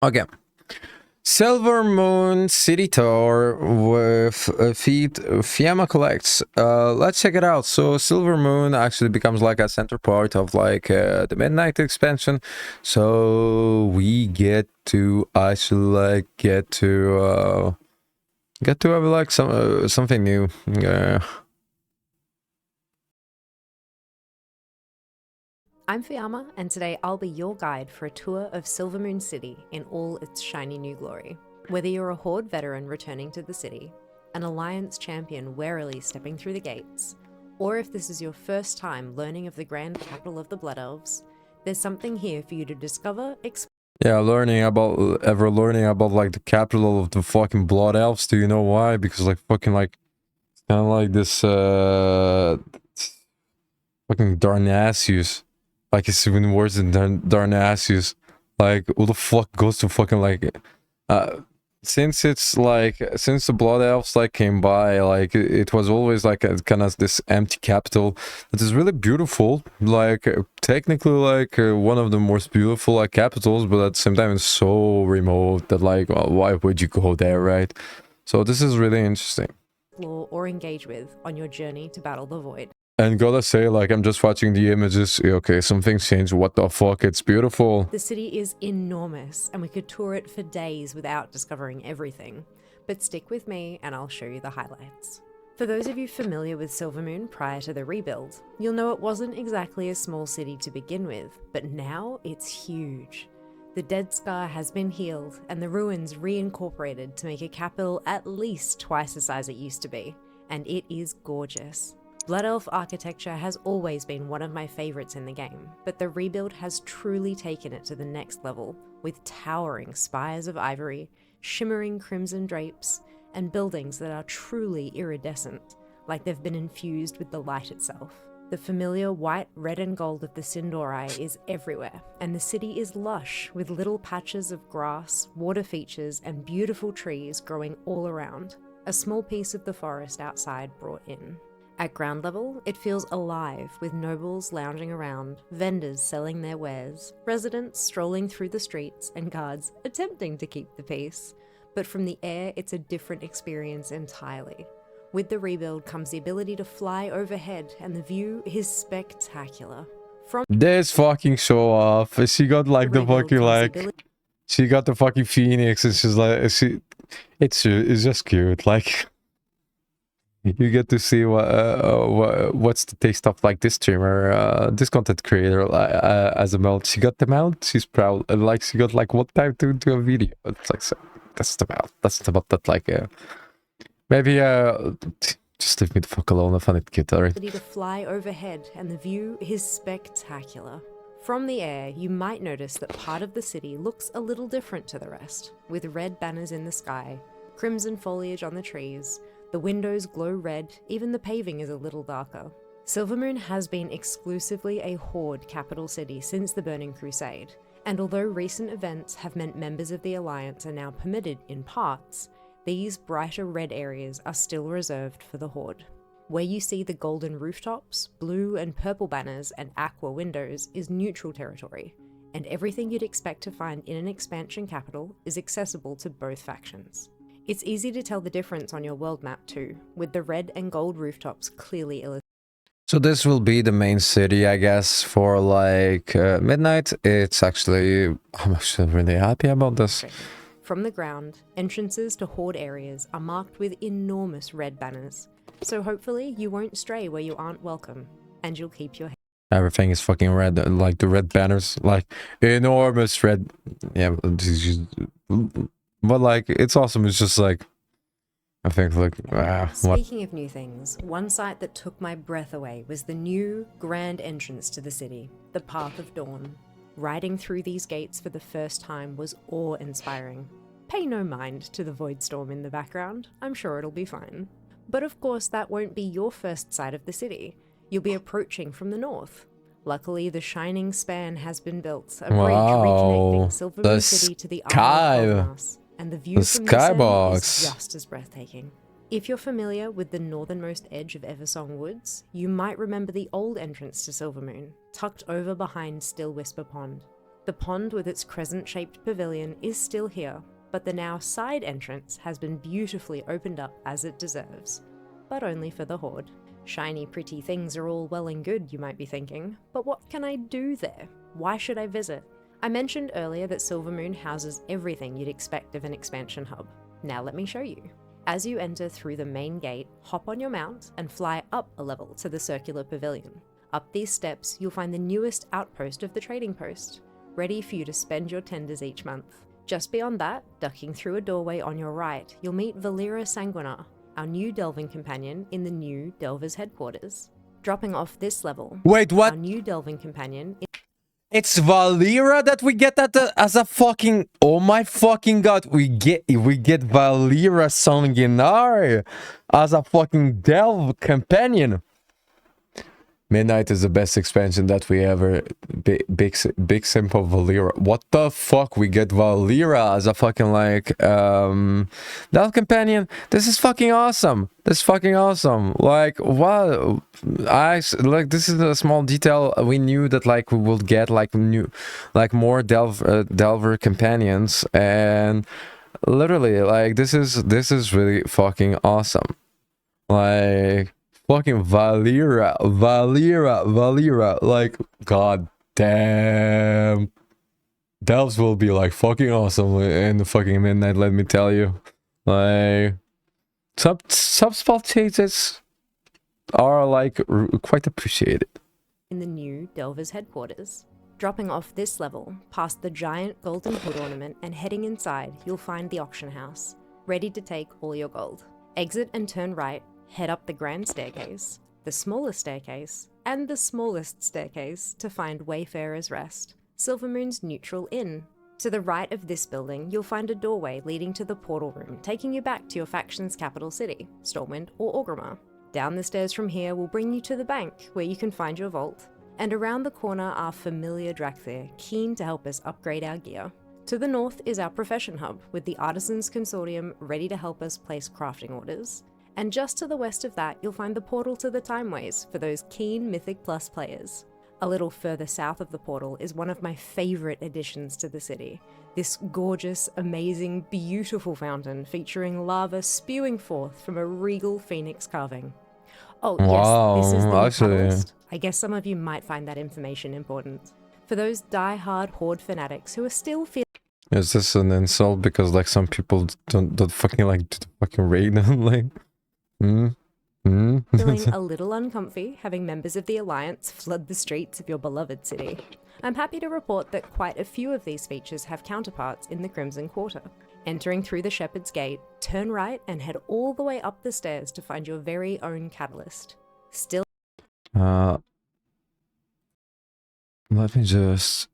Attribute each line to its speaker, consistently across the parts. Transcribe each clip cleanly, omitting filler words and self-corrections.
Speaker 1: Okay. Silvermoon City Tour with feed Fiamma Collects. Let's check it out. So Silvermoon actually becomes like a center part of like the Midnight expansion. So we get to actually like get to have like something new.
Speaker 2: I'm Fiamma, and today I'll be your guide for a tour of Silvermoon City in all its shiny new glory. Whether you're a Horde veteran returning to the city, an Alliance champion warily stepping through the gates, or if this is your first time learning of the grand capital of the Blood Elves, there's something here for you to discover, explore.
Speaker 1: Yeah, learning about like the capital of the fucking Blood Elves. Do you know why? Because like fucking like kind of like this fucking Darnasius. Like it's even worse than Darnasius. Like who the fuck goes to fucking like since the Blood Elves like came by, like it was always like a kind of this empty capital that is really beautiful, like technically like one of the most beautiful like capitals, but at the same time it's so remote that like well, why would you go there, right? So this is really interesting.
Speaker 2: Or engage with on your journey to battle the void.
Speaker 1: And gotta say, like, I'm just watching the images. Okay, some things changed. What the fuck? It's beautiful.
Speaker 2: The city is enormous, and we could tour it for days without discovering everything. But stick with me, and I'll show you the highlights. For those of you familiar with Silvermoon prior to the rebuild, you'll know it wasn't exactly a small city to begin with, but now it's huge. The dead scar has been healed, and the ruins reincorporated to make a capital at least twice the size it used to be, and it is gorgeous. Blood Elf architecture has always been one of my favourites in the game, but the rebuild has truly taken it to the next level, with towering spires of ivory, shimmering crimson drapes, and buildings that are truly iridescent, like they've been infused with the light itself. The familiar white, red and gold of the Sindorai is everywhere, and the city is lush, with little patches of grass, water features, and beautiful trees growing all around, a small piece of the forest outside brought in. At ground level, it feels alive, with nobles lounging around, vendors selling their wares, residents strolling through the streets, and guards attempting to keep the peace. But from the air, it's a different experience entirely. With the rebuild comes the ability to fly overhead, and the view is spectacular. From
Speaker 1: This fucking show off. She got like the fucking like. She got the fucking phoenix, and she's like, it's just cute. Like, you get to see what's the taste of like this streamer, this content creator as a mount. She got the mount. She's proud. And like she got like one time to do a video. It's like so, that's the mount. That's about that. Like maybe just leave me the fuck alone. I find it cute, alright.
Speaker 2: To fly overhead, and the view is spectacular. From the air, you might notice that part of the city looks a little different to the rest, with red banners in the sky, crimson foliage on the trees. The windows glow red, even the paving is a little darker. Silvermoon has been exclusively a Horde capital city since the Burning Crusade, and although recent events have meant members of the Alliance are now permitted in parts, these brighter red areas are still reserved for the Horde. Where you see the golden rooftops, blue and purple banners, and aqua windows is neutral territory, and everything you'd expect to find in an expansion capital is accessible to both factions. It's easy to tell the difference on your world map too, with the red and gold rooftops clearly illustrated.
Speaker 1: So this will be the main city, I guess, for like midnight. It's actually, I'm actually really happy about this.
Speaker 2: From the ground, entrances to Horde areas are marked with enormous red banners, so hopefully you won't stray where you aren't welcome, and you'll keep your head.
Speaker 1: Everything is fucking red, like the red banners, like enormous red. Yeah, but like it's awesome. It's just like I think like
Speaker 2: Speaking of new things, one sight that took my breath away was the new grand entrance to the city, the Path of Dawn. Riding through these gates for the first time was awe-inspiring. Pay no mind to the void storm in the background. I'm sure it'll be fine. But of course that won't be your first sight of the city. You'll be approaching from the north. Luckily, the shining span has been built, a bridge reconnecting Silvermoon City to the Isle of Goldenmass, and the view from this end is just as breathtaking. If you're familiar with the northernmost edge of Eversong Woods, you might remember the old entrance to Silvermoon, tucked over behind Still Whisper Pond. The pond with its crescent-shaped pavilion is still here, but the now side entrance has been beautifully opened up as it deserves, but only for the Horde. Shiny, pretty things are all well and good, you might be thinking, but what can I do there? Why should I visit? I mentioned earlier that Silvermoon houses everything you'd expect of an expansion hub. Now let me show you. As you enter through the main gate, hop on your mount and fly up a level to the circular pavilion. Up these steps, you'll find the newest outpost of the trading post, ready for you to spend your tenders each month. Just beyond that, ducking through a doorway on your right, you'll meet Vyrah Sanguinar, our new delving companion in the new Delver's headquarters. Dropping off this level,
Speaker 1: Wait, what?
Speaker 2: our new delving companion is
Speaker 1: It's Vyrah that we get as a fucking... Oh my fucking god, we get Vyrah Sanguinar as a fucking delve companion. Midnight is the best expansion that we ever... Big simple Vyrah. What the fuck? We get Vyrah as a fucking, like, that companion. This is fucking awesome. This is fucking awesome. Like, wow. Like, this is a small detail. We knew that, like, we would get, like, more Delver companions. And literally, like, this is really fucking awesome. Like... Fucking Vyrah, like, god damn. Delves will be, like, fucking awesome in the fucking Midnight, let me tell you. Like, some spot changes are, like, quite appreciated.
Speaker 2: in the new Delver's headquarters. Dropping off this level, past the giant golden hood ornament and heading inside, you'll find the auction house, ready to take all your gold. Exit and turn right, head up the grand staircase, the smallest staircase, and the smallest staircase to find Wayfarer's Rest, Silvermoon's neutral inn. To the right of this building, you'll find a doorway leading to the portal room, taking you back to your faction's capital city, Stormwind or Orgrimmar. Down the stairs from here will bring you to the bank, where you can find your vault. And around the corner are familiar Drakthir, keen to help us upgrade our gear. To the north is our profession hub, with the Artisans Consortium ready to help us place crafting orders. And just to the west of that, you'll find the portal to the Timeways for those keen Mythic Plus players. A little further south of the portal is one of my favourite additions to the city. This gorgeous, amazing, beautiful fountain featuring lava spewing forth from a regal phoenix carving. Oh
Speaker 1: Wow,
Speaker 2: yes, this is the new
Speaker 1: actually.
Speaker 2: catalyst. I guess some of you might find that information important. For those die-hard Horde fanatics who are still feeling
Speaker 1: Is this an insult because like some people don't fucking like do the fucking raid and like
Speaker 2: feeling a little uncomfy having members of the Alliance flood the streets of your beloved city, I'm happy to report that quite a few of these features have counterparts in the Crimson Quarter. Entering through the Shepherd's Gate, turn right and head all the way up the stairs to find your very own catalyst. Still
Speaker 1: let me just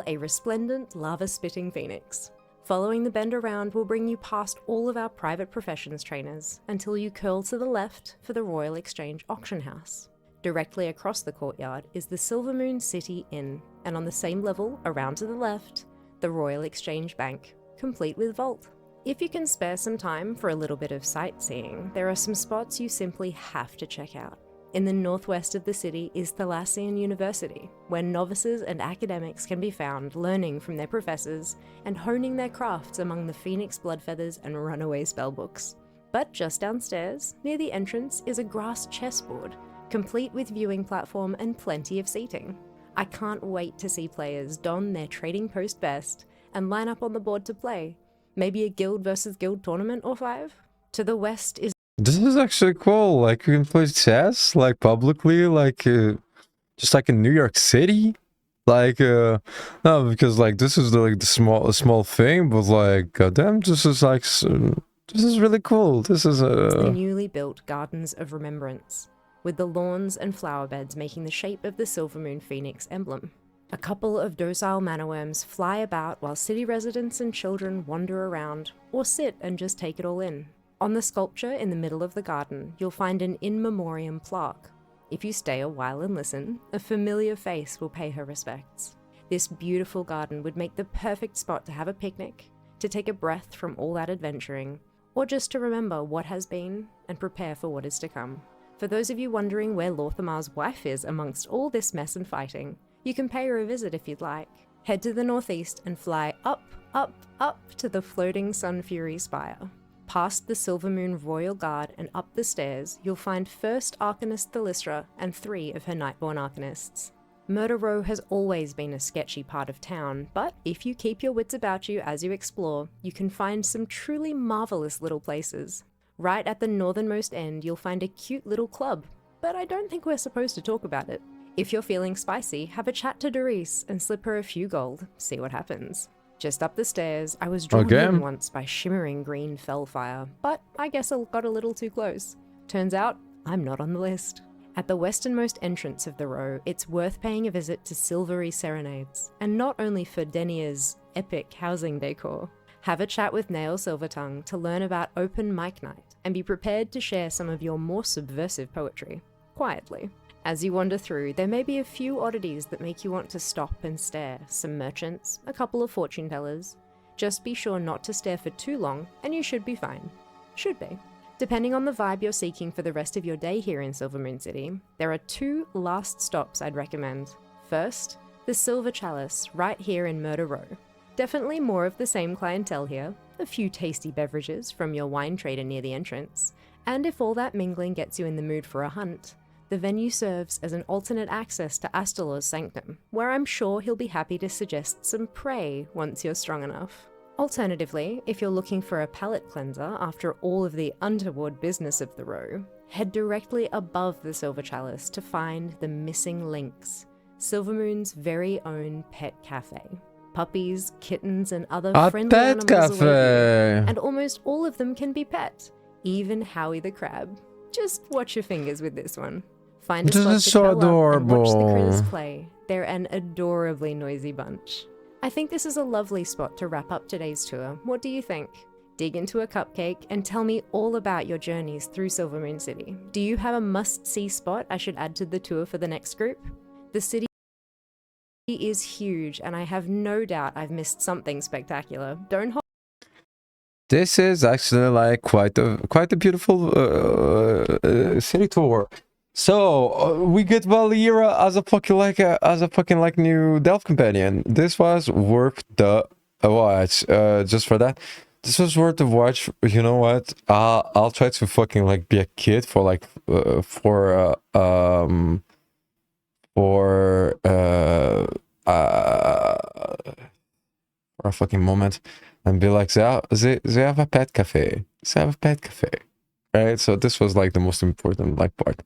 Speaker 2: a resplendent, lava-spitting phoenix. Following the bend around will bring you past all of our private professions trainers until you curl to the left for the Royal Exchange Auction House. Directly across the courtyard is the Silvermoon City Inn, and on the same level, around to the left, the Royal Exchange Bank, complete with vault. If you can spare some time for a little bit of sightseeing, there are some spots you simply have to check out. In the northwest of the city is Thalassian University, where novices and academics can be found learning from their professors and honing their crafts among the Phoenix Bloodfeathers and Runaway spellbooks. But just downstairs, near the entrance, is a grass chessboard, complete with viewing platform and plenty of seating. I can't wait to see players don their trading post best and line up on the board to play. Maybe a guild versus guild tournament or 5? To the west is
Speaker 1: this is actually cool. Like you can play chess like publicly, like just like in New York City. Like no, because like this is like the small thing, but like goddamn, this is like this is really cool. This is
Speaker 2: the newly built Gardens of Remembrance, with the lawns and flower beds making the shape of the Silvermoon Phoenix emblem. A couple of docile mannerworms fly about while city residents and children wander around, or sit and just take it all in. On the sculpture in the middle of the garden, you'll find an in memoriam plaque. If you stay a while and listen, a familiar face will pay her respects. This beautiful garden would make the perfect spot to have a picnic, to take a breath from all that adventuring, or just to remember what has been and prepare for what is to come. For those of you wondering where Lorthamar's wife is amongst all this mess and fighting, you can pay her a visit if you'd like. Head to the northeast and fly up, up, up to the floating Sun Fury spire. Past the Silvermoon Royal Guard and up the stairs, you'll find First Arcanist Thalystra and 3 of her Nightborn Arcanists. Murder Row has always been a sketchy part of town, but if you keep your wits about you as you explore, you can find some truly marvelous little places. Right at the northernmost end, you'll find a cute little club, but I don't think we're supposed to talk about it. If you're feeling spicy, have a chat to Doris and slip her a few gold, see what happens. Just up the stairs, I was drawn in once by shimmering green fellfire, but I guess I got a little too close. Turns out, I'm not on the list. At the westernmost entrance of the row, it's worth paying a visit to Silvery Serenades, and not only for Denia's epic housing decor. Have a chat with Nail Silvertongue to learn about open mic night, and be prepared to share some of your more subversive poetry, quietly. As you wander through, there may be a few oddities that make you want to stop and stare. Some merchants, a couple of fortune tellers. Just be sure not to stare for too long, and you should be fine. Should be. Depending on the vibe you're seeking for the rest of your day here in Silvermoon City, there are 2 last stops I'd recommend. First, the Silver Chalice, right here in Murder Row. Definitely more of the same clientele here, a few tasty beverages from your wine trader near the entrance, and if all that mingling gets you in the mood for a hunt, the venue serves as an alternate access to Astalor's sanctum, where I'm sure he'll be happy to suggest some prey once you're strong enough. Alternatively, if you're looking for a palate cleanser after all of the untoward business of the row, head directly above the Silver Chalice to find the Missing Links, Silvermoon's very own pet cafe. Puppies, kittens, and other friendly animals await you, and almost all of them can be pet, even Howie the crab. Just watch your fingers with this one. Find a spot to curl up and watch the critters play. They're an adorably noisy bunch. I think this is a lovely spot to wrap up today's tour. What do you think? Dig into a cupcake and tell me all about your journeys through Silvermoon City. Do you have a must-see spot I should add to the tour for the next group? The city is huge, and I have no doubt I've missed something spectacular. Don't hold.
Speaker 1: This is actually like quite a beautiful city tour. So we get Vyrah as a fucking like new Delph companion. This was worth the watch. Just for that, this was worth the watch. You know what? I'll try to fucking like be a kid for like for a fucking moment. And be like, they have a pet cafe. They have a pet cafe. Right? So this was like the most important like part.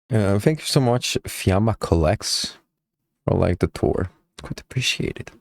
Speaker 1: Thank you so much, Fiamma Collects, for like the tour. Quite appreciated.